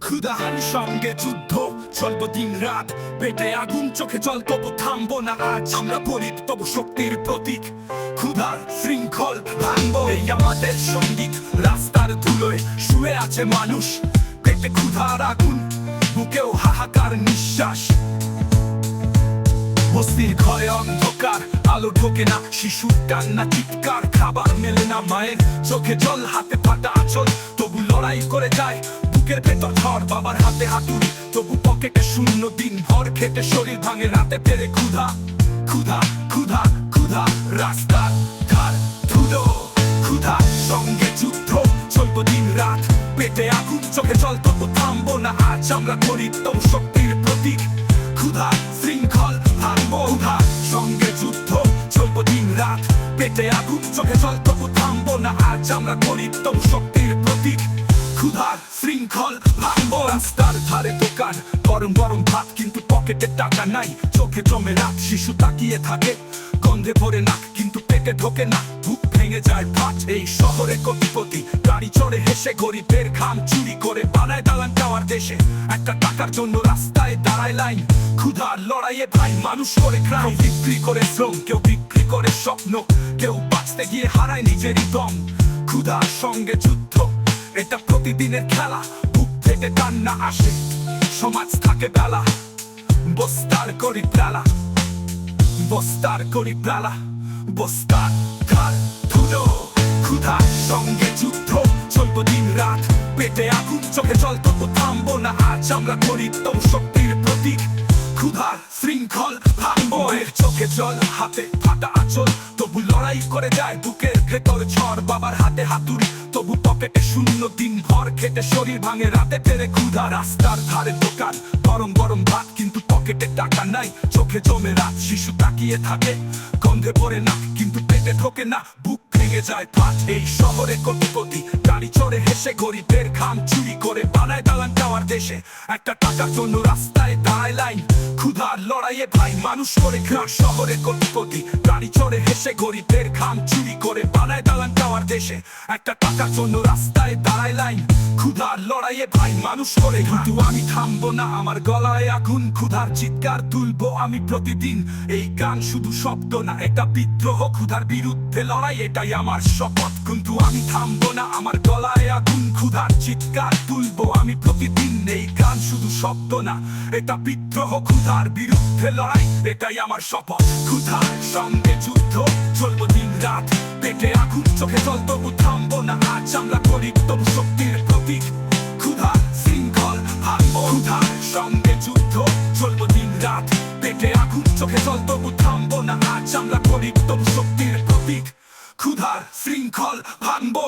ক্ষুধার সঙ্গে যুদ্ধ চলবো দিন রাত, পেটে আগুন চোখে জল তবু থামবো না আজ। আমরা গরিব তবু শক্তির প্রতীক, ক্ষুধার শৃঙ্খল ভাঙবো। এই আমাদের সঙ্গীত, রাস্তার ধুলোয় শুয়ে আছে মানুষ, পেটে ক্ষুধার আগুন, বুকেও হাহাকার নিঃশ্বাস। বস্তির ঘরে অন্ধকার, আলো ঢোকে না, শিশুর কান্না চিৎকার, খাবার মেলে না মায়ের, চোখে জল হাতে ফাটা আঁচল, তবু লড়াই করে যায়। বুকের ভেতর ঝড়, বাবার হাতে হাতুড়ি, তবু পকেটে শূন্য, দিন ভর খেটে শরীর ভাঙে, রাতে পেরে ক্ষুধা ক্ষুধা ক্ষুধা ক্ষুধা। রাস্তার ধার ধুলো, ক্ষুধা সঙ্গে যুদ্ধ চলবো দিন রাত, পেটে আগুন চোখে জল তবু থামবো না আজ। আমরা গরিব তবু শক্তির প্রতীক, ক্ষুধা শৃঙ্খল ভাঙবো। ক্ষুধা সঙ্গে যুদ্ধ চলবো দিন রাত, পেটে আগুন চোখে জল তবু থামবো না আজ। আমরা গরিব তবু শক্তির প্রতীক, ক্ষুধার শৃঙ্খল ভাঙবো। রাস্তার ধারে দোকান, গরম গরম ভাত, কিন্তু পকেটে টাকা নাই, চোখে জমে রাত। শিশু তাকিয়ে থাকে, গন্ধে ভরে নাক, কিন্তু পেটে ঢোকে না, বুক ভেঙে যায় ফাট। এই শহরে কোটিপতি গাড়ি চড়ে হেসে, গরিবের ঘাম চুরি করে বানায় দালান টাওয়ার দেশে। একটা টাকার জন্য রাস্তায় দাঁড়ায় লাইন, ক্ষুধার লড়াইয়ে ভাই মানুষ করে ক্রাইম। বিক্রি করে শ্রম, কেউ বিক্রি করে স্বপ্ন, কেউ বাঁচতে গিয়ে হারায় নিজেরই দম। ক্ষুধার সঙ্গে যুদ্ধ, এটা প্রতিদিনের খেলা, বুক থেকে কান্না আসে, সমাজ থাকে বেলা। বস্তার গরিব বেলা, বস্তার গরিব বেলা, বস্তার ধার ধুলো। ক্ষুধার সঙ্গে যুদ্ধ চলবো দিন রাত, পেটে আগুন চোখে জল তবু থামবো না আজ। আমরা গরিব তবু শক্তির প্রতীক, ক্ষুধার শৃঙ্খল ভাঙবো। এর চোখে জল হাতে ফাটা আঁচল, তবু লড়াই করে যায়। বুকের ভেতর ঝড়, বাবার হাতে হাতুড়ি, তবু পকেটে শূন্য, দিন ভর খেটে শরীর ভাঙে, রাতে পেরে ক্ষুধা। রাস্তার ধারে দোকান, গরম গরম ভাত, কিন্তু পকেটে টাকা নাই, চোখে জমে রাত। শিশু তাকিয়ে থাকে, গন্ধে পড়ে না, কিন্তু পেটে ঢোকে না, বুক ভেঙে যায় ফাট। এই শহরে কোটিপতি গাড়ি চড়ে হেসে, গরিবের ঘাম চুরি করে বানায় দালান টাওয়ার দেশে। একটা টাকার জন্য রাস্তায় দাঁড়ায় লাইন, ক্ষুধার লড়াইয়ে ভাই মানুষ করে গ্রাম। শহরে কোটিপতি গাড়ি চড়ে হেসে, গরিবের ঘাম চুরি করে বানায় দালান টাওয়ার দেশে। একটা টাকার জন্য রাস্তায় দাঁড়ায় লাইন, ক্ষুধার লড়াইয়ে ভাই মানুষ করে। কিন্তু আমি থামবো না, আমার গলায় আগুন, ক্ষুধার চিৎকার তুলবো আমি প্রতিদিন। এই গান শুধু শব্দ না, এটা বিদ্রোহ, ক্ষুধার বিরুদ্ধে লড়াই, এটাই আমার শপথ। কিন্তু আমি থামবো না, আমার গলায় আগুন, ক্ষুধার চিৎকার তুলবো আমি প্রতিদিন। এই গান শুধু শব্দ না, এটা বিদ্রোহ, ক্ষুধার বিরুদ্ধে লড়াই, এটাই আমার শপথ। ক্ষুধার সঙ্গে যুদ্ধ চলবো দিন রাত, পেটে আগুন চোখে জল তবু থামবো না আজ। আমরা গরিব তবু শক্তির প্রতীক, ক্ষুধার শৃঙ্খল ভাঙবো। ক্ষুধার সঙ্গে যুদ্ধ চলবো দিন রাত, পেটে আগুন চোখে জল তবু থামবো না আজ। আমরা গরিব তবু শক্তির প্রতীক, ক্ষুধার শৃঙ্খল ভাঙবো।